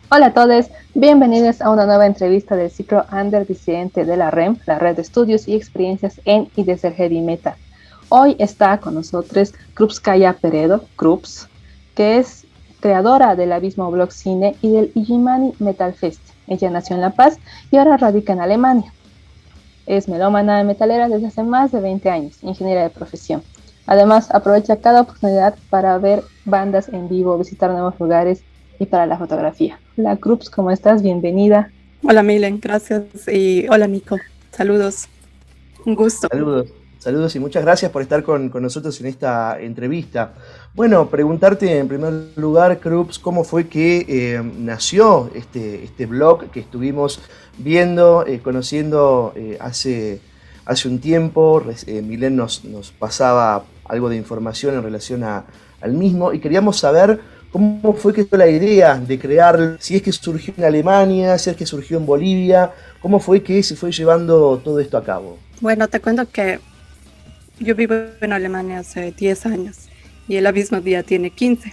Hola a todos, bienvenidos a una nueva entrevista del ciclo Under Disidente de la REM, la Red de Estudios y Experiencias en y desde el Heavy Metal. Hoy está con nosotros Krupskaya Peredo, Krups, que es creadora del Abismo Blog Cine y del Igimani Metal Fest. Ella nació en La Paz y ahora radica en Alemania. Es melómana metalera desde hace más de 20 años, ingeniera de profesión. Además, aprovecha cada oportunidad para ver bandas en vivo, visitar nuevos lugares y para la fotografía. Hola, Krups, ¿cómo estás? Bienvenida. Hola Milen, gracias. Y hola Nico, saludos, un gusto. Saludos, saludos y muchas gracias por estar con nosotros en esta entrevista. Bueno, preguntarte en primer lugar, Krups, ¿cómo fue que nació este blog que estuvimos viendo, conociendo hace un tiempo? Milen nos pasaba algo de información en relación al mismo y queríamos saber cómo fue que fue la idea de crear, si es que surgió en Alemania, si es que surgió en Bolivia, cómo fue que se fue llevando todo esto a cabo. Bueno, te cuento que yo vivo en Alemania hace 10 años y el Abismo Día tiene 15.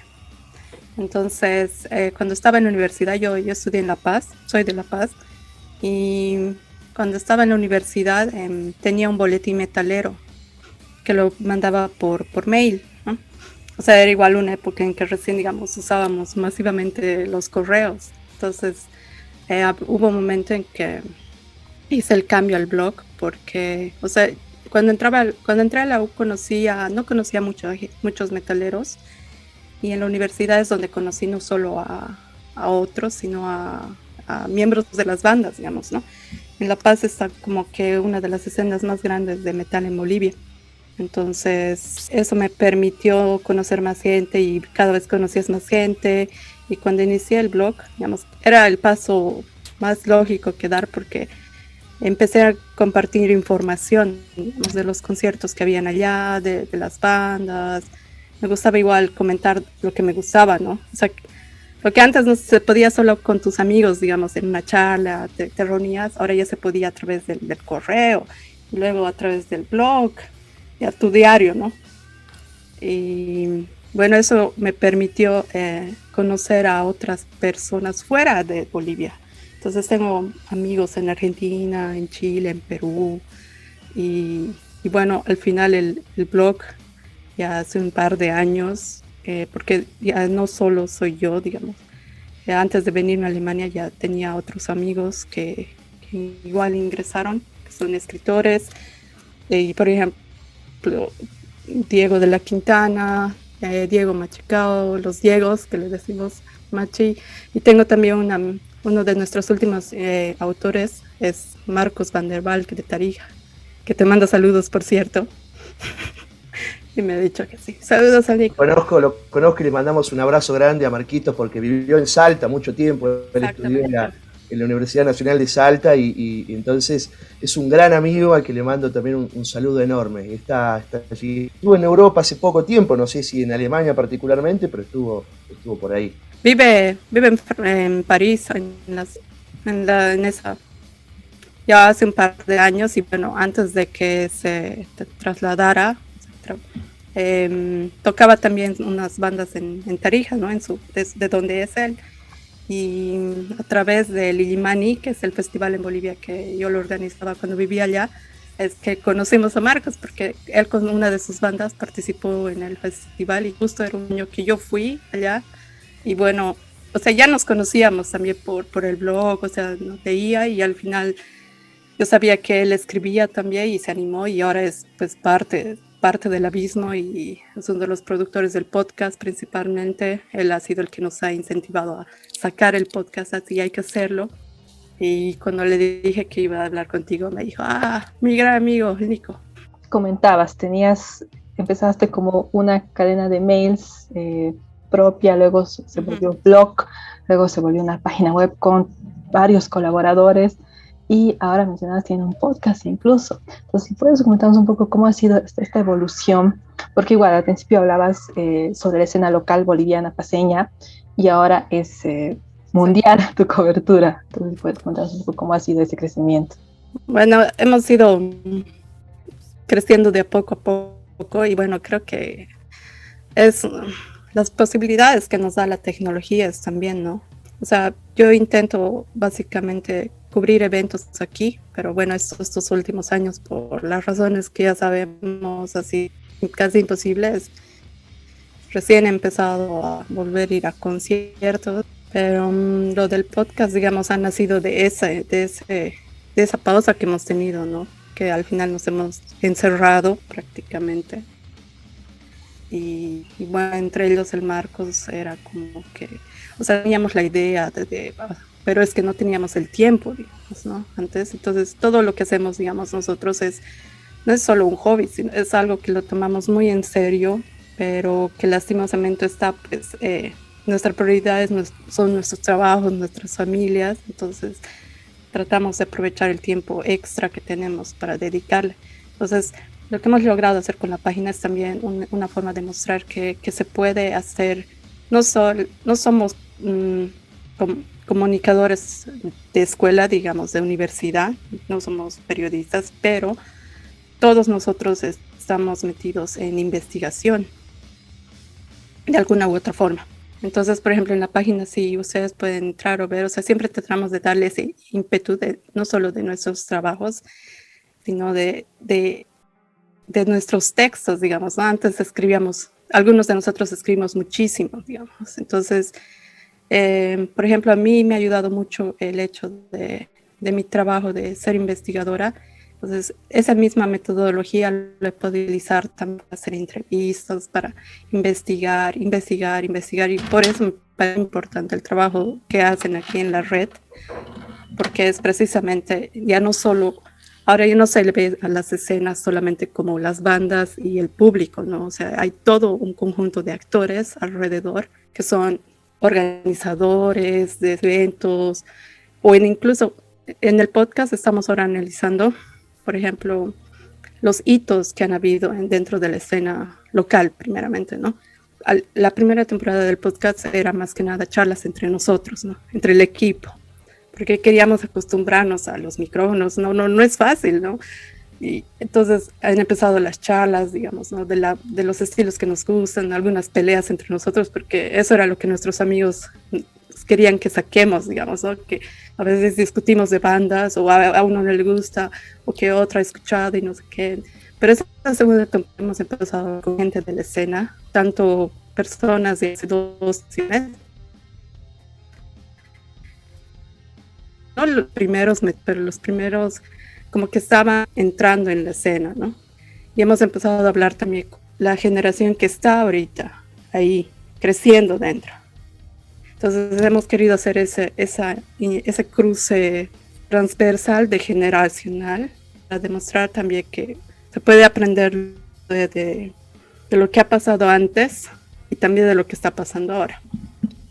Entonces, cuando estaba en la universidad, yo estudié en La Paz, soy de La Paz, y cuando estaba en la universidad tenía un boletín metalero que lo mandaba por mail, ¿no? O sea, era igual una época en que recién, digamos, usábamos masivamente los correos. Entonces, hubo un momento en que hice el cambio al blog porque, o sea, cuando entré a la U no conocía muchos metaleros, y en la universidad es donde conocí no solo a otros, sino a miembros de las bandas, digamos, ¿no? En La Paz está como que una de las escenas más grandes de metal en Bolivia. Entonces, eso me permitió conocer más gente y cada vez conocías más gente. Y cuando inicié el blog, digamos, era el paso más lógico que dar porque empecé a compartir información, digamos, de los conciertos que habían allá, de las bandas. Me gustaba igual comentar lo que me gustaba, ¿no? O sea, lo que antes no se podía solo con tus amigos, digamos, en una charla, te reunías, ahora ya se podía a través del correo, y luego a través del blog, y a tu diario, ¿no? Y bueno, eso me permitió conocer a otras personas fuera de Bolivia. Entonces tengo amigos en Argentina, en Chile, en Perú. Y bueno, al final el blog ya hace un par de años, porque ya no solo soy yo, digamos. Ya antes de venir a Alemania ya tenía otros amigos que igual ingresaron, que son escritores. Y por ejemplo, Diego de la Quintana, Diego Machicao, los Diegos, que le decimos Machi. Y tengo también uno de nuestros últimos autores, es Marcos van der Valk de Tarija, que te manda saludos, por cierto. Y me ha dicho que sí. Saludos a Nico. Lo conozco y le mandamos un abrazo grande a Marquitos porque vivió en Salta mucho tiempo. Él estudió Exactamente. en la Universidad Nacional de Salta y entonces es un gran amigo al que le mando también un saludo enorme. Está allí. Estuvo en Europa hace poco tiempo, no sé si en Alemania particularmente, pero estuvo por ahí. Vive en París, en esa, ya hace un par de años. Y bueno, antes de que se trasladara, tocaba también unas bandas en Tarija, ¿no? De donde es él. Y a través del Illimani, que es el festival en Bolivia que yo lo organizaba cuando vivía allá, es que conocimos a Marcos, porque él con una de sus bandas participó en el festival, y justo era un año que yo fui allá. Y bueno, o sea, ya nos conocíamos también por el blog, o sea, nos veía, y al final yo sabía que él escribía también y se animó, y ahora es pues parte del Abismo, y es uno de los productores del podcast principalmente. Él ha sido el que nos ha incentivado a sacar el podcast, así hay que hacerlo. Y cuando le dije que iba a hablar contigo, me dijo, mi gran amigo, Nico. Comentabas, empezaste como una cadena de mails propia, luego se volvió blog, luego se volvió una página web con varios colaboradores y ahora mencionabas tiene un podcast incluso. Entonces, si puedes comentarnos un poco cómo ha sido esta evolución, porque igual al principio hablabas sobre la escena local boliviana paseña y ahora es mundial tu cobertura. Entonces, puedes contarnos un poco cómo ha sido ese crecimiento. Bueno, hemos ido creciendo de poco a poco, y bueno, creo que es las posibilidades que nos da la tecnología es también, ¿no? O sea, yo intento básicamente cubrir eventos aquí, pero bueno, estos últimos años, por las razones que ya sabemos, así casi imposibles, recién he empezado a volver a ir a conciertos, pero lo del podcast, digamos, ha nacido de esa pausa que hemos tenido, ¿no? Que al final nos hemos encerrado prácticamente. Y bueno, entre ellos el Marcos era como que, o sea, teníamos la idea pero es que no teníamos el tiempo, digamos, ¿no? Antes, entonces todo lo que hacemos, digamos, nosotros no es solo un hobby, sino es algo que lo tomamos muy en serio, pero que lastimosamente pues, nuestra prioridad son nuestros trabajos, nuestras familias, entonces tratamos de aprovechar el tiempo extra que tenemos para dedicarle. Entonces, lo que hemos logrado hacer con la página es también una forma de mostrar que se puede hacer, no somos comunicadores de escuela, digamos, de universidad, no somos periodistas, pero todos nosotros estamos metidos en investigación de alguna u otra forma. Entonces, por ejemplo, en la página, si ustedes pueden entrar o ver, o sea, siempre tratamos de darle ese ímpetu no solo de nuestros trabajos, sino de nuestros textos, digamos, ¿no? Antes algunos de nosotros escribimos muchísimo, digamos. Entonces, por ejemplo, a mí me ha ayudado mucho el hecho de mi trabajo de ser investigadora. Entonces, esa misma metodología lo he podido utilizar también para hacer entrevistas, para investigar, y por eso me parece importante el trabajo que hacen aquí en la red, porque es precisamente, ya no solo, ahora ya no se le ve a las escenas solamente como las bandas y el público, ¿no? O sea, hay todo un conjunto de actores alrededor que son organizadores de eventos, o incluso en el podcast estamos ahora analizando, por ejemplo, los hitos que han habido dentro de la escena local, primeramente, ¿no? La primera temporada del podcast era más que nada charlas entre nosotros, ¿no? Entre el equipo, porque queríamos acostumbrarnos a los micrófonos, no es fácil, ¿no? Y entonces han empezado las charlas, digamos, ¿no? De los estilos que nos gustan, algunas peleas entre nosotros, porque eso era lo que nuestros amigos querían que saquemos, digamos, ¿no? Que a veces discutimos de bandas o a uno no le gusta o que otra ha escuchado y no sé qué. Pero esa segunda temporada hemos empezado con gente de la escena, tanto personas de hace 2 meses. No los primeros, pero los primeros como que estaban entrando en la escena, ¿no? Y hemos empezado a hablar también con la generación que está ahorita ahí, creciendo dentro. Entonces hemos querido hacer ese cruce transversal de generacional para demostrar también que se puede aprender de lo que ha pasado antes y también de lo que está pasando ahora.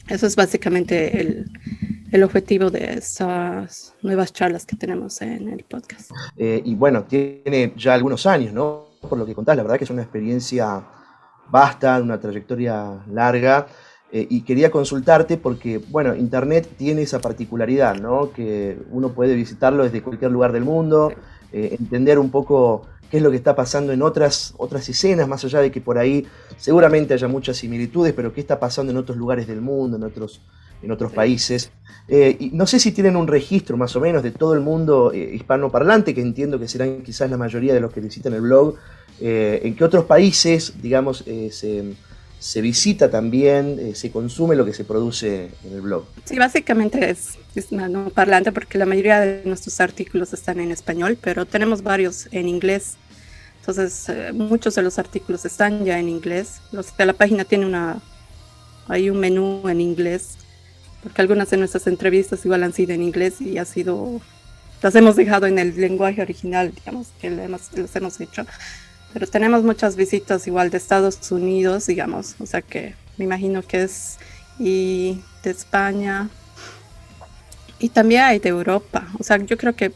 Eso es básicamente el objetivo de estas nuevas charlas que tenemos en el podcast. Y bueno, tiene ya algunos años, ¿no? Por lo que contás, la verdad que es una experiencia vasta, una trayectoria larga. Y quería consultarte porque, bueno, Internet tiene esa particularidad, ¿no? Que uno puede visitarlo desde cualquier lugar del mundo, entender un poco qué es lo que está pasando en otras escenas, más allá de que por ahí seguramente haya muchas similitudes, pero qué está pasando en otros lugares del mundo, en otros países. Y no sé si tienen un registro más o menos de todo el mundo hispanoparlante, que entiendo que serán quizás la mayoría de los que visitan el blog, en qué otros países, digamos, se visita también, se consume lo que se produce en el blog. Sí, básicamente es hispanoparlante porque la mayoría de nuestros artículos están en español, pero tenemos varios en inglés. Entonces, muchos de los artículos están ya en inglés. La página tiene hay un menú en inglés, porque algunas de nuestras entrevistas igual han sido en inglés y las hemos dejado en el lenguaje original, digamos, que los hemos hecho. Pero tenemos muchas visitas igual de Estados Unidos, digamos, o sea que me imagino que y de España, y también hay de Europa. O sea, yo creo que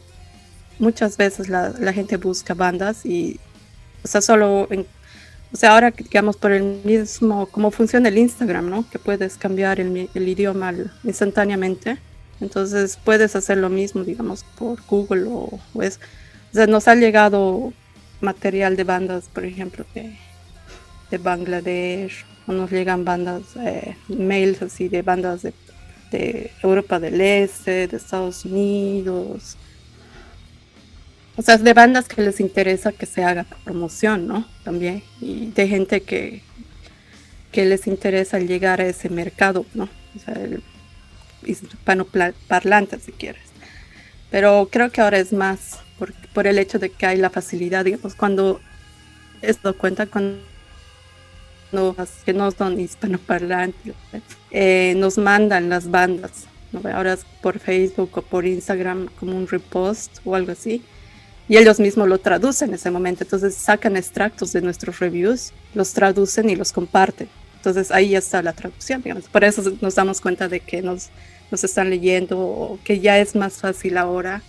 muchas veces la gente busca bandas y, o sea, ahora digamos por el mismo, como funciona el Instagram, ¿no? Que puedes cambiar el idioma instantáneamente. Entonces puedes hacer lo mismo, digamos, por Google o sea, nos ha llegado material de bandas, por ejemplo, de Bangladesh, o nos llegan bandas, mails así de bandas de Europa del Este, de Estados Unidos. O sea, de bandas que les interesa que se haga promoción, ¿no? También. Y de gente que les interesa llegar a ese mercado, ¿no? O sea, el hispanoparlante, si quieres. Pero creo que ahora es más por el hecho de que hay la facilidad, digamos, cuando esto cuenta cuando que no son hispanoparlantes, nos mandan las bandas, ¿no? Ahora es por Facebook o por Instagram como un repost o algo así, y ellos mismos lo traducen en ese momento, entonces sacan extractos de nuestros reviews, los traducen y los comparten, entonces ahí ya está la traducción, digamos. Por eso nos damos cuenta de que nos están leyendo, o que ya es más fácil ahora,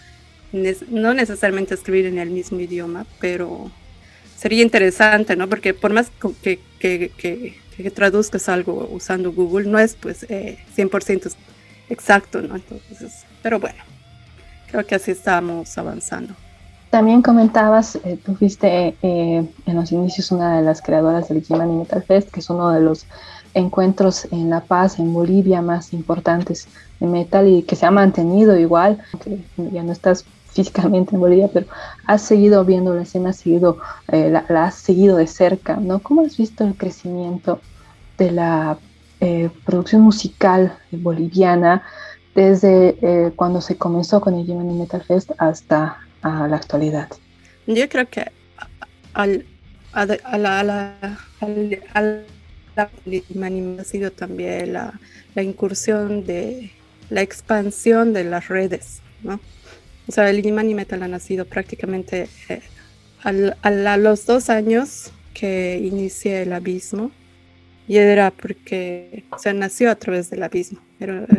no necesariamente escribir en el mismo idioma, pero sería interesante, ¿no? Porque por más que traduzcas algo usando Google, no es pues 100% exacto, ¿no? Entonces, pero bueno, creo que así estamos avanzando. También comentabas, tú fuiste en los inicios una de las creadoras del Yimani Metal Fest, que es uno de los encuentros en La Paz, en Bolivia, más importantes de metal y que se ha mantenido igual, aunque ya no estás físicamente en Bolivia, pero has seguido viendo la escena, la has seguido de cerca, ¿no? ¿Cómo has visto el crecimiento de la producción musical boliviana desde cuando se comenzó con el Yimani Metal Fest hasta a la actualidad? Yo creo que a la ha sido también la incursión de la expansión de las redes, ¿no? O sea, el Yimani Metal ha nacido prácticamente a los 2 años que inicié el Abismo, y era porque, o sea, nació a través del Abismo.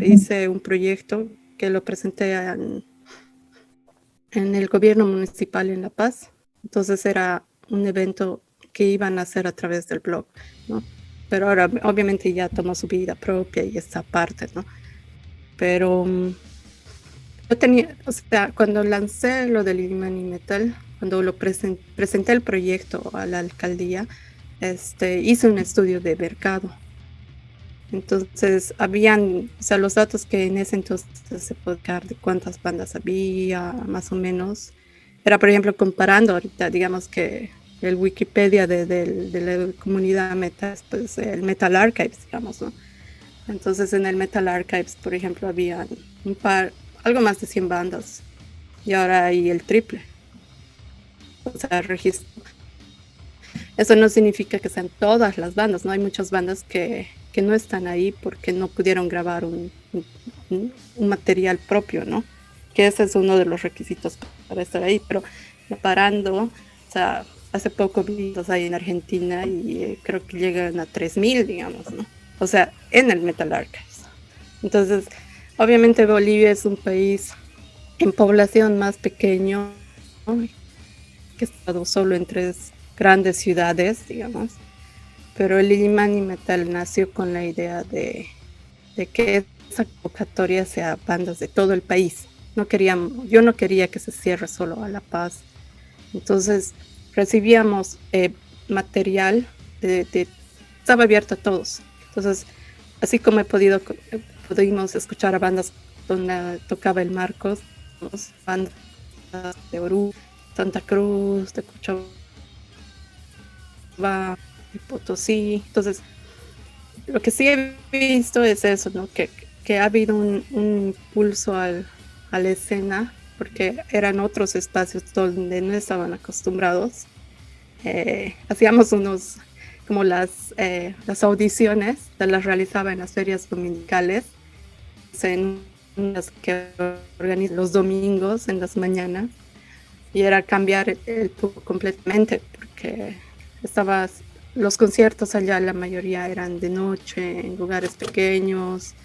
Hice un proyecto que lo presenté en el gobierno municipal en La Paz, entonces era un evento que iban a hacer a través del blog, ¿no? Pero ahora obviamente ya tomó su vida propia y está aparte, ¿no? Pero yo tenía, o sea, cuando lancé lo del Yimani Metal, cuando lo presenté el proyecto a la alcaldía, hice un estudio de mercado. Entonces, habían, o sea, los datos que en ese entonces se podían dar de cuántas bandas había, más o menos. Era, por ejemplo, comparando ahorita, digamos que el Wikipedia de la comunidad metal, pues el Metal Archives, digamos, ¿no? Entonces, en el Metal Archives, por ejemplo, había algo más de 100 bandas, y ahora hay el triple. O sea, registro. Eso no significa que sean todas las bandas, ¿no? Hay muchas bandas que no están ahí porque no pudieron grabar un material propio, ¿no? Que ese es uno de los requisitos para estar ahí, pero parando, o sea, hace poco vi dos ahí en Argentina y creo que llegan a 3.000, digamos, ¿no? O sea, en el Metal Archives. Entonces, obviamente Bolivia es un país en población más pequeño, ¿no? Que ha estado solo en 3 grandes ciudades, digamos. Pero el Yimani Metal nació con la idea de que esa convocatoria sea bandas de todo el país. Yo no quería que se cierre solo a La Paz. Entonces recibíamos material estaba abierto a todos. Entonces, así como pudimos escuchar a bandas donde tocaba el Marcos, bandas de Oruro, Santa Cruz, de Cochabamba, de Potosí. Entonces, lo que sí he visto es eso, ¿no? Que ha habido un impulso a la escena, porque eran otros espacios donde no estaban acostumbrados. Hacíamos como las audiciones, las realizaba en las ferias dominicales, en unas que organizan los domingos en las mañanas, y era cambiar el público completamente, porque los conciertos allá la mayoría eran de noche, en lugares pequeños.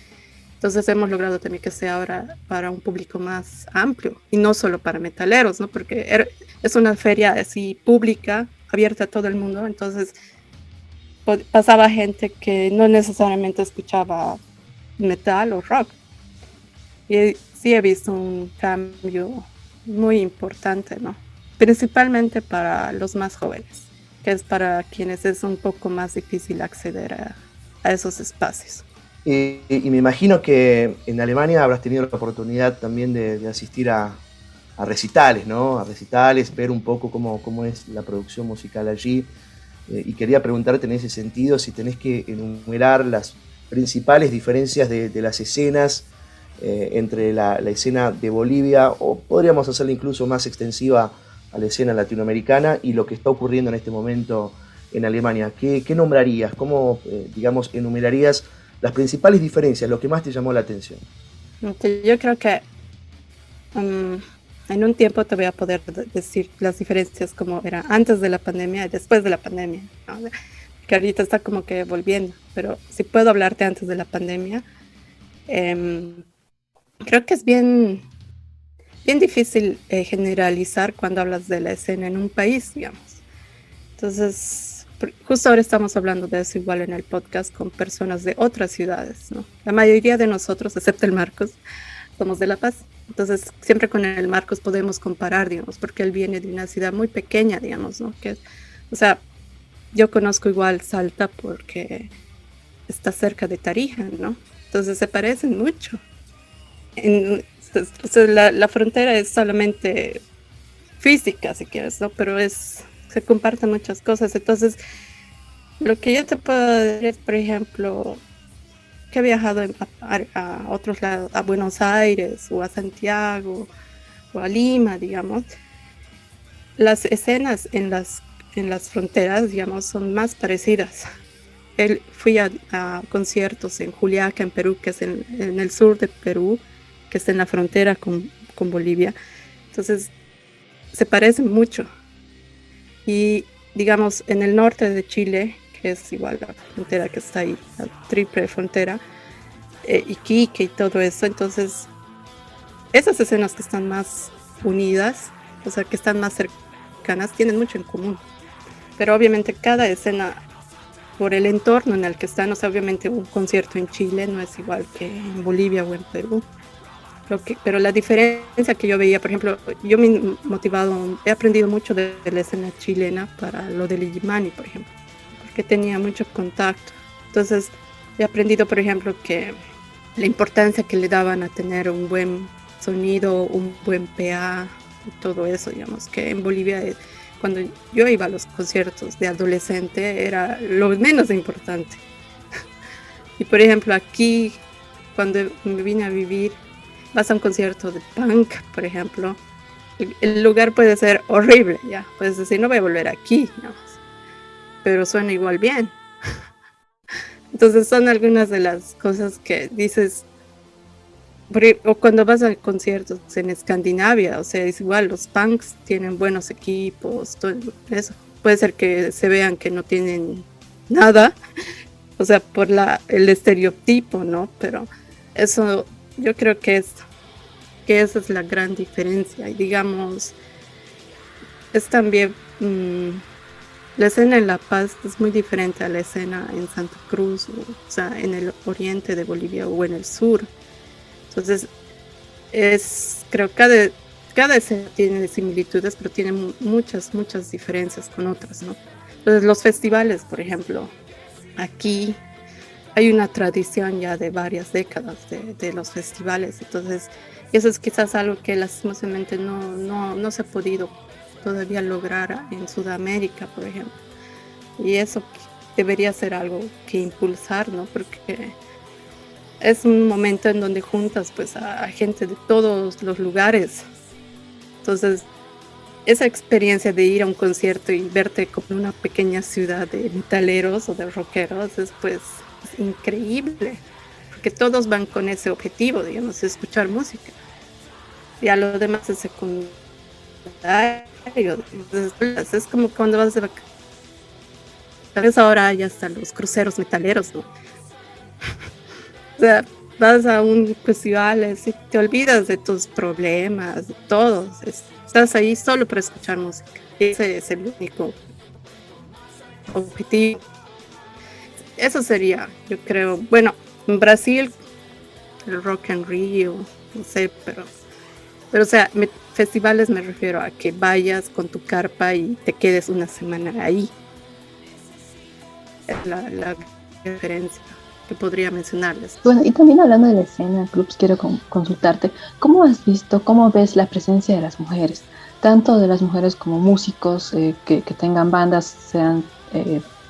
Entonces hemos logrado también que sea ahora para un público más amplio y no solo para metaleros, ¿no? Porque es una feria así pública, abierta a todo el mundo. Entonces pasaba gente que no necesariamente escuchaba metal o rock. Y sí he visto un cambio muy importante, ¿no? Principalmente para los más jóvenes, que es para quienes es un poco más difícil acceder a esos espacios. Y me imagino que en Alemania habrás tenido la oportunidad también de asistir a recitales, ¿no? A recitales, ver un poco cómo es la producción musical allí. Y quería preguntarte en ese sentido si tenés que enumerar las principales diferencias de las escenas entre la escena de Bolivia, o podríamos hacerla incluso más extensiva a la escena latinoamericana, y lo que está ocurriendo en este momento en Alemania. ¿Qué nombrarías? ¿Cómo, digamos, enumerarías las principales diferencias, lo que más te llamó la atención? Yo creo que en un tiempo te voy a poder decir las diferencias como era antes de la pandemia y después de la pandemia, ¿no? Que ahorita está como que volviendo, pero si puedo hablarte antes de la pandemia, creo que es bien difícil generalizar cuando hablas de la escena en un país, digamos. Entonces, justo ahora estamos hablando de eso igual en el podcast con personas de otras ciudades, ¿no? La mayoría de nosotros, excepto el Marcos, somos de La Paz. Entonces, siempre con el Marcos podemos comparar, digamos, porque él viene de una ciudad muy pequeña, digamos, ¿no? O sea, yo conozco igual Salta porque está cerca de Tarija, ¿no? Entonces se parecen mucho. La frontera es solamente física, si quieres, ¿no? Pero se comparten muchas cosas. Entonces, lo que yo te puedo decir es, por ejemplo, que he viajado a otros lados, a Buenos Aires o a Santiago o a Lima, digamos. Las escenas en las fronteras, digamos, son más parecidas. Fui a conciertos en Juliaca, en Perú, que es en el sur de Perú, que está en la frontera con Bolivia. Entonces, se parecen mucho. Y, digamos, en el norte de Chile, que es igual la frontera que está ahí, la triple frontera, Iquique y todo eso. Entonces, esas escenas que están más unidas, o sea, que están más cercanas, tienen mucho en común. Pero obviamente cada escena, por el entorno en el que están, o sea, obviamente un concierto en Chile no es igual que en Bolivia o en Perú. Pero la diferencia que yo veía, por ejemplo, yo me he motivado, he aprendido mucho de la escena chilena para lo del Illimani, por ejemplo, porque tenía mucho contacto. Entonces, he aprendido, por ejemplo, que la importancia que le daban a tener un buen sonido, un buen PA y todo eso, digamos, que en Bolivia, cuando yo iba a los conciertos de adolescente, era lo menos importante. Y, por ejemplo, aquí, cuando me vine a vivir, vas a un concierto de punk, por ejemplo, el lugar puede ser horrible, ya, puedes decir, no voy a volver aquí, ¿no? Pero suena igual bien. Entonces son algunas de las cosas que dices, o cuando vas a conciertos en Escandinavia, o sea, es igual, los punks tienen buenos equipos, todo eso. Puede ser que se vean que no tienen nada, o sea, por el estereotipo, ¿no? Pero eso, yo creo que esa es la gran diferencia. Y digamos, es también la escena en La Paz es muy diferente a la escena en Santa Cruz, o sea, en el oriente de Bolivia o en el sur. Entonces, creo que cada escena tiene similitudes, pero tiene muchas diferencias con otras, ¿no? Entonces, los festivales, por ejemplo, aquí hay una tradición ya de varias décadas de los festivales. Entonces, eso es quizás algo que lastimosamente no se ha podido todavía lograr en Sudamérica, por ejemplo. Y eso debería ser algo que impulsar, ¿no? Porque es un momento en donde juntas pues a gente de todos los lugares. Entonces, esa experiencia de ir a un concierto y verte como en una pequeña ciudad de metaleros o de rockeros es pues increíble, porque todos van con ese objetivo, digamos, escuchar música. Ya lo demás es secundario. Entonces, es como cuando vas de vacaciones. Tal vez ahora hay hasta los cruceros metaleros, ¿no? O sea, vas a un festival y te olvidas de tus problemas, de todo. Estás ahí solo para escuchar música. Ese es el único objetivo. Eso sería, yo creo. Bueno, en Brasil, el Rock in Rio, no sé, pero o sea, festivales me refiero a que vayas con tu carpa y te quedes una semana ahí. Es la diferencia. que podría mencionarles. Bueno, y también hablando de la escena, Clubs, quiero consultarte, ¿cómo ves la presencia de las mujeres? Tanto de las mujeres como músicos que tengan bandas, sean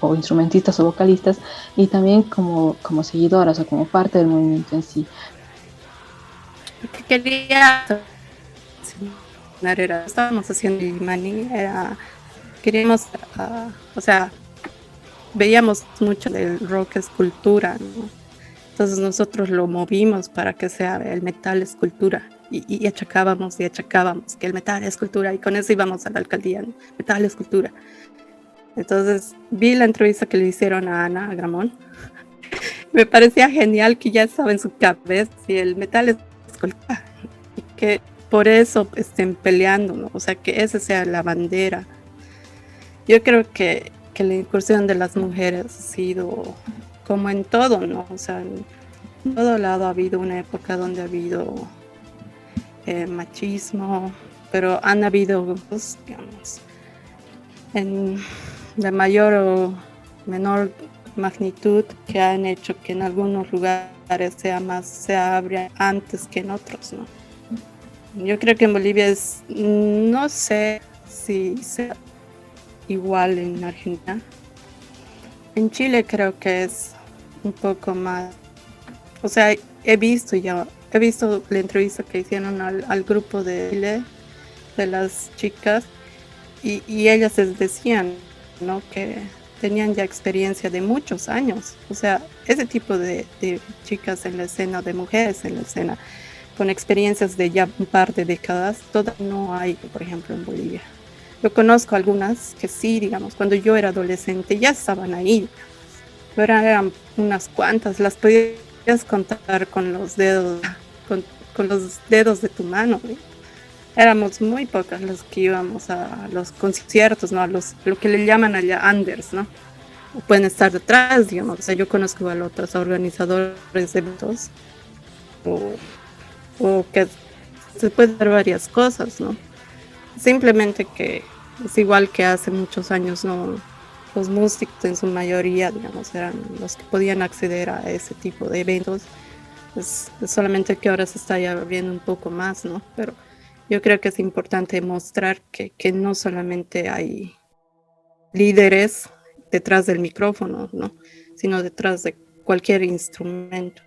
o instrumentistas o vocalistas, y también como seguidoras o como parte del movimiento en sí. Lo que quería era, estábamos haciendo Illimani, queríamos, o sea, veíamos mucho del rock escultura, ¿no? Entonces nosotros lo movimos para que sea el metal escultura y achacábamos que el metal es cultura y con eso íbamos a la alcaldía, ¿no? Metal escultura. Entonces vi la entrevista que le hicieron a Ana Agramón. Me parecía genial que ya estaba en su cabeza si el metal es escultura y que por eso estén peleando, ¿no? O sea, que esa sea la bandera. Yo creo que la incursión de las mujeres ha sido como en todo, ¿no? O sea, en todo lado ha habido una época donde ha habido machismo, pero han habido, pues, digamos, en de mayor o menor magnitud que han hecho que en algunos lugares se abra antes que en otros, ¿no? Yo creo que en Bolivia no sé si sea igual en Argentina. En Chile creo que es un poco más, o sea, he visto la entrevista que hicieron al grupo de Chile, de las chicas, y ellas les decían, ¿no?, que tenían ya experiencia de muchos años, o sea, ese tipo de chicas en la escena, de mujeres en la escena, con experiencias de ya un par de décadas, todavía no hay, por ejemplo, en Bolivia. Yo conozco algunas que sí, digamos, cuando yo era adolescente ya estaban ahí, pero eran unas cuantas, las podías contar con los dedos, con los dedos de tu mano, ¿sí? Éramos muy pocas las que íbamos a los conciertos, ¿no? Lo que le llaman allá unders, ¿no? O pueden estar detrás, digamos. O sea, yo conozco a otros organizadores de eventos o que se pueden hacer varias cosas, ¿no? Simplemente que es igual que hace muchos años, ¿no? Los músicos en su mayoría, digamos, eran los que podían acceder a ese tipo de eventos. Es solamente que ahora se está ya viendo un poco más, ¿no? Pero yo creo que es importante mostrar que no solamente hay líderes detrás del micrófono, ¿no?, sino detrás de cualquier instrumento.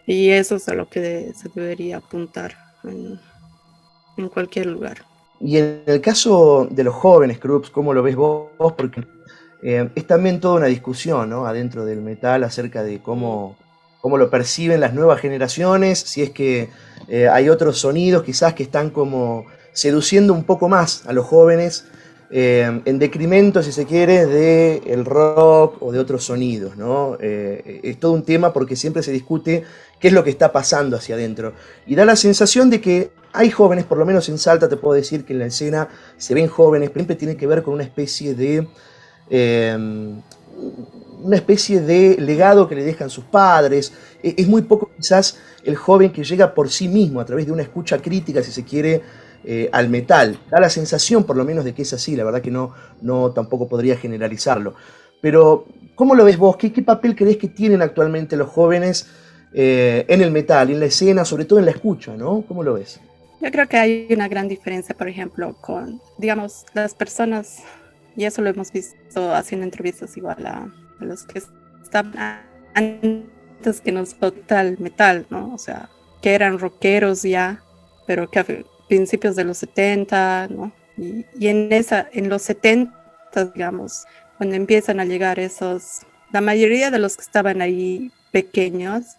Y eso es a lo que se debería apuntar en cualquier lugar. Y en el caso de los jóvenes, Krups, ¿cómo lo ves vos? Porque es también toda una discusión, ¿no?, adentro del metal acerca de cómo lo perciben las nuevas generaciones, si es que hay otros sonidos quizás que están como seduciendo un poco más a los jóvenes, en decremento, si se quiere, del rock o de otros sonidos, ¿no? Es todo un tema porque siempre se discute qué es lo que está pasando hacia adentro. Y da la sensación de que hay jóvenes, por lo menos en Salta te puedo decir que en la escena se ven jóvenes, pero siempre tiene que ver con una especie de legado que le dejan sus padres. Es muy poco quizás el joven que llega por sí mismo a través de una escucha crítica, si se quiere, al metal. Da la sensación por lo menos de que es así, la verdad que no tampoco podría generalizarlo. Pero, ¿cómo lo ves vos? ¿Qué papel crees que tienen actualmente los jóvenes en el metal, en la escena, sobre todo en la escucha, ¿no? ¿Cómo lo ves? Yo creo que hay una gran diferencia, por ejemplo, con, digamos, las personas, y eso lo hemos visto haciendo entrevistas igual a los que estaban antes que nosotros al metal, ¿no? O sea, que eran rockeros ya, pero que a principios de los 70, ¿no? Y en los 70, digamos, cuando empiezan a llegar la mayoría de los que estaban ahí pequeños,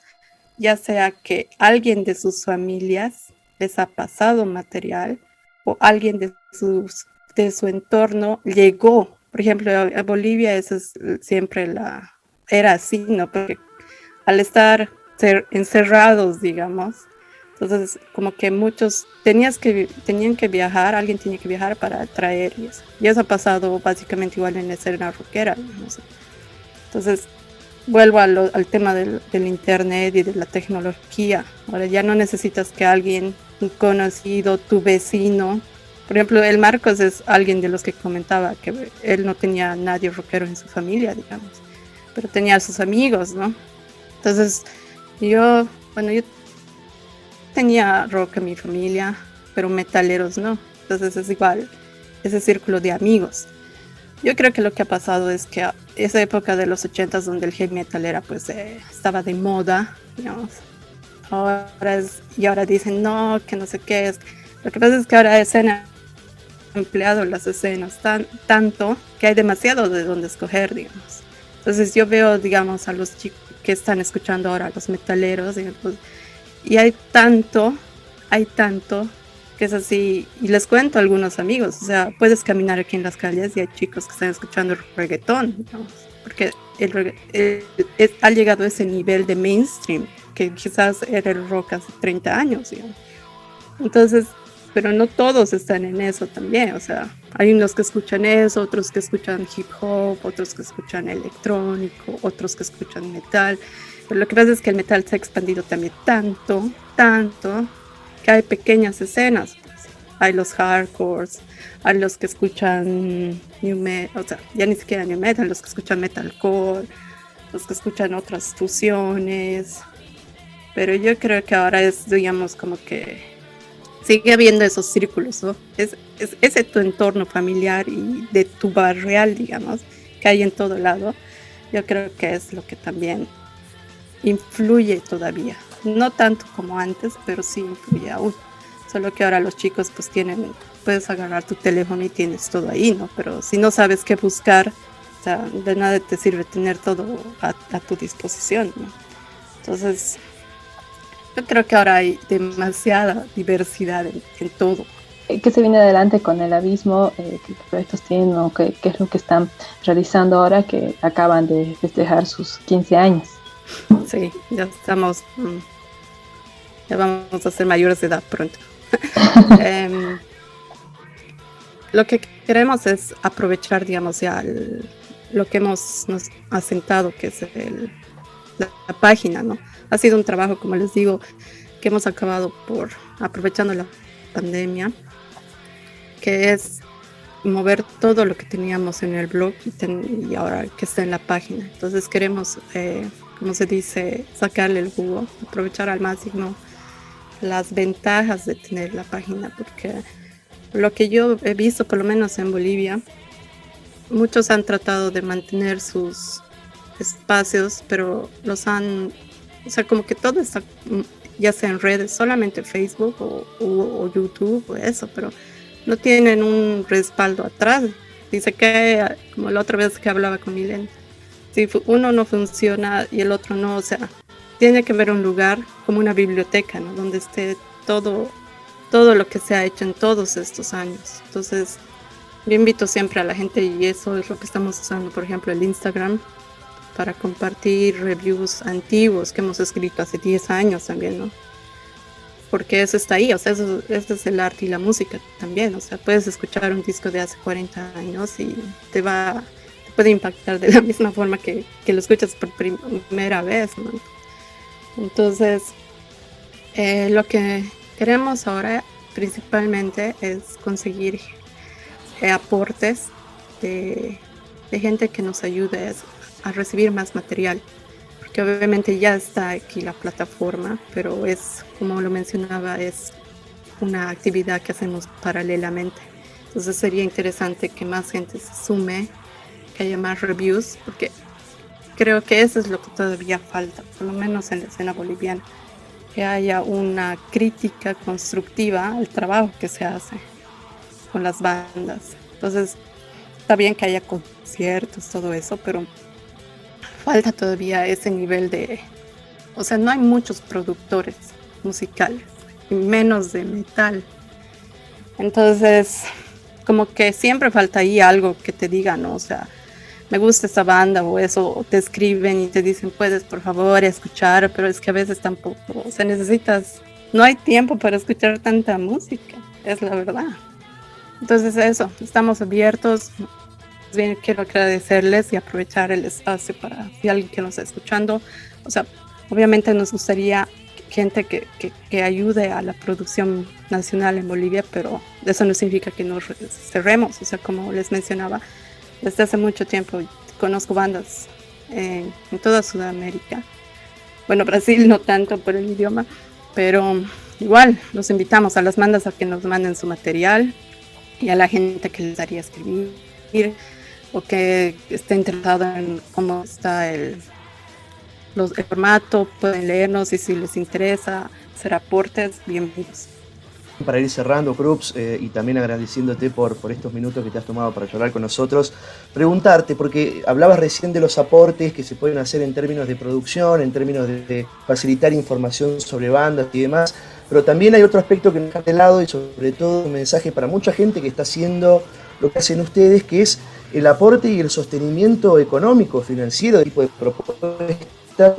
ya sea que alguien de sus familias les ha pasado material o alguien de su entorno llegó. Por ejemplo, a Bolivia eso es siempre era así, ¿no? Porque al estar encerrados, digamos, entonces como que muchos tenían que viajar, alguien tenía que viajar para traer y eso. Y eso ha pasado básicamente igual en la escena rockera, no sé. Entonces vuelvo al tema del internet y de la tecnología. Ahora ya no necesitas que alguien conocido, tu vecino. Por ejemplo, el Marcos es alguien de los que comentaba que él no tenía nadie rockero en su familia, digamos, pero tenía a sus amigos, ¿no? Entonces, yo tenía rock en mi familia, pero metaleros no. Entonces es igual, ese círculo de amigos. Yo creo que lo que ha pasado es que esa época de los 80s donde el heavy metal era, pues, estaba de moda, digamos. Y ahora dicen, no, que no sé qué es. Lo que pasa es que ahora se han empleado las escenas tanto que hay demasiado de donde escoger, digamos. Entonces yo veo, digamos, a los chicos que están escuchando ahora, los metaleros, digamos, y hay tanto que es así, y les cuento a algunos amigos, o sea, puedes caminar aquí en las calles y hay chicos que están escuchando reggaetón, digamos, porque ha llegado a ese nivel de mainstream, que quizás era el rock hace 30 años, digamos. Entonces, pero no todos están en eso también, o sea, hay unos que escuchan eso, otros que escuchan hip hop, otros que escuchan electrónico, otros que escuchan metal, pero lo que pasa es que el metal se ha expandido también tanto, que hay pequeñas escenas, pues. Hay los hardcores, hay los que escuchan new metal, o sea, ya ni siquiera new metal, los que escuchan metalcore, los que escuchan otras fusiones, pero yo creo que ahora es, digamos, como que sigue habiendo esos círculos, ¿no? Es ese tu entorno familiar y de tu barrial, digamos, que hay en todo lado. Yo creo que es lo que también influye todavía. No tanto como antes, pero sí influye aún. Solo que ahora los chicos pues puedes agarrar tu teléfono y tienes todo ahí, ¿no? Pero si no sabes qué buscar, o sea, de nada te sirve tener todo a tu disposición, ¿no? Entonces, yo creo que ahora hay demasiada diversidad en todo. ¿Qué se viene adelante con el Abismo? ¿Qué proyectos tienen o qué es lo que están realizando ahora que acaban de festejar sus 15 años? Sí, ya vamos a ser mayores de edad pronto. Lo que queremos es aprovechar, digamos, ya lo que nos asentado, que es la página, ¿no? Ha sido un trabajo, como les digo, que hemos acabado aprovechando la pandemia, que es mover todo lo que teníamos en el blog y ahora que está en la página. Entonces queremos, como se dice, sacarle el jugo, aprovechar al máximo las ventajas de tener la página, porque lo que yo he visto, por lo menos en Bolivia, muchos han tratado de mantener sus espacios, pero o sea, como que todo está, ya sea en redes, solamente Facebook o YouTube o eso, pero no tienen un respaldo atrás. Dice que, como la otra vez que hablaba con Milen, si uno no funciona y el otro no, o sea, tiene que haber un lugar como una biblioteca, ¿no? Donde esté todo lo que se ha hecho en todos estos años. Entonces, yo invito siempre a la gente, y eso es lo que estamos usando, por ejemplo, el Instagram, para compartir reviews antiguos que hemos escrito hace 10 años también, ¿no? Porque eso está ahí, o sea, eso es el arte y la música también, o sea, puedes escuchar un disco de hace 40 años y te puede impactar de la misma forma que lo escuchas por primera vez, ¿no? Entonces, lo que queremos ahora principalmente es conseguir aportes de gente que nos ayude a recibir más material, porque obviamente ya está aquí la plataforma, pero es, como lo mencionaba, es una actividad que hacemos paralelamente. Entonces sería interesante que más gente se sume, que haya más reviews, porque creo que eso es lo que todavía falta, por lo menos en la escena boliviana, que haya una crítica constructiva al trabajo que se hace con las bandas. Entonces, está bien que haya conciertos, todo eso, pero falta todavía ese nivel o sea, no hay muchos productores musicales, y menos de metal. Entonces, como que siempre falta ahí algo que te diga, ¿no? O sea, me gusta esta banda o eso, o te escriben y te dicen, puedes por favor escuchar, pero es que a veces tampoco, o sea, no hay tiempo para escuchar tanta música, es la verdad. Entonces eso, estamos abiertos. Bien, quiero agradecerles y aprovechar el espacio para si alguien que nos está escuchando, o sea, obviamente nos gustaría gente que ayude a la producción nacional en Bolivia, pero eso no significa que nos cerremos, o sea, como les mencionaba, desde hace mucho tiempo conozco bandas en toda Sudamérica Bueno, Brasil no tanto por el idioma, pero igual los invitamos a las bandas a que nos manden su material y a la gente que les haría escribir o que esté interesado en cómo está el formato, pueden leernos y si les interesa hacer aportes, bienvenidos. Para ir cerrando, Krups, y también agradeciéndote por estos minutos que te has tomado para charlar con nosotros, preguntarte, porque hablabas recién de los aportes que se pueden hacer en términos de producción, en términos de facilitar información sobre bandas y demás, pero también hay otro aspecto que nos deja de lado y sobre todo un mensaje para mucha gente que está haciendo lo que hacen ustedes, que es el aporte y el sostenimiento económico, financiero, de tipo de propuesta.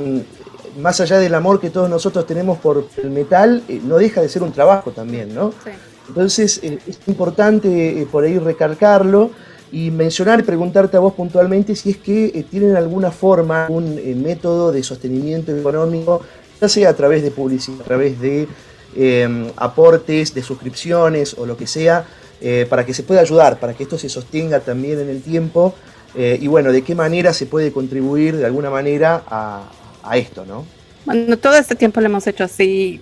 Más allá del amor que todos nosotros tenemos por el metal, no deja de ser un trabajo también, ¿no? Sí. Entonces es importante por ahí recalcarlo y mencionar y preguntarte a vos puntualmente si es que tienen alguna forma, un método de sostenimiento económico, ya sea a través de publicidad, a través de aportes, de suscripciones o lo que sea, para que se pueda ayudar, para que esto se sostenga también en el tiempo, y bueno, de qué manera se puede contribuir de alguna manera a esto, ¿no? Bueno, todo este tiempo lo hemos hecho así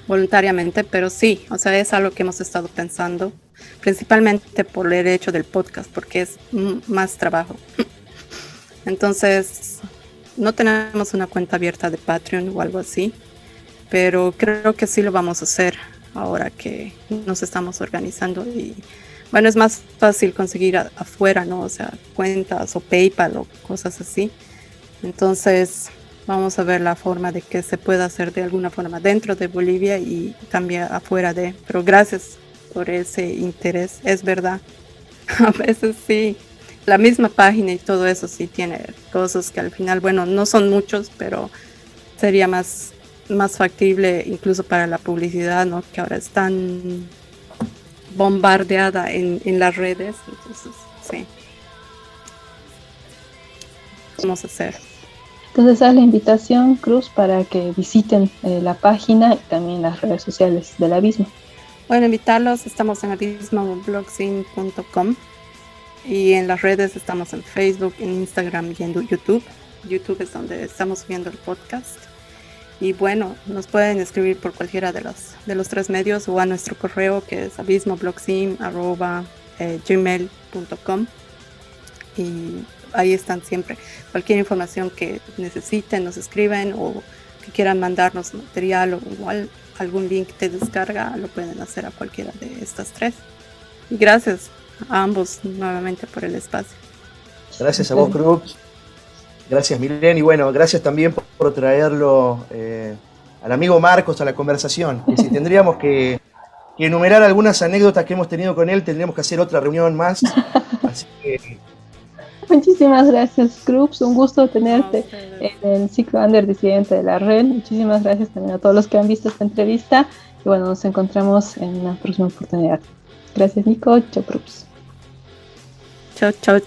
voluntariamente, pero sí, o sea, es algo que hemos estado pensando, principalmente por el hecho del podcast, porque es más trabajo. Entonces, no tenemos una cuenta abierta de Patreon o algo así, pero creo que sí lo vamos a hacer ahora que nos estamos organizando y bueno, es más fácil conseguir afuera, ¿no? O sea, cuentas o PayPal o cosas así. Entonces vamos a ver la forma de que se pueda hacer de alguna forma dentro de Bolivia y también afuera de, pero gracias por ese interés, es verdad. A veces sí, la misma página y todo eso sí tiene cosas que al final, bueno, no son muchos, pero sería más factible incluso para la publicidad, ¿no? Que ahora es tan bombardeada en las redes, entonces sí. Vamos a hacer. Entonces haz la invitación, Cruz, para que visiten la página y también las redes sociales del Abismo. Bueno, invitarlos, estamos en abismoblogscene.com y en las redes estamos en Facebook, en Instagram y en YouTube. YouTube es donde estamos subiendo el podcast. Y bueno, nos pueden escribir por cualquiera de los tres medios o a nuestro correo que es abismoblogscene@gmail.com y ahí están siempre. Cualquier información que necesiten, nos escriben o que quieran mandarnos material o igual algún link de descarga, lo pueden hacer a cualquiera de estas tres. Y gracias a ambos nuevamente por el espacio. Gracias a vos, Cruz. Gracias, Milen. Y bueno, gracias también por traerlo al amigo Marcos a la conversación. Que si tendríamos que enumerar algunas anécdotas que hemos tenido con él, tendríamos que hacer otra reunión más. Así que... Muchísimas gracias, Cruz. Un gusto tenerte en el ciclo Under Disidente de la red. Muchísimas gracias también a todos los que han visto esta entrevista. Y bueno, nos encontramos en una próxima oportunidad. Gracias, Nico. Chao, Cruz. Chao, chao.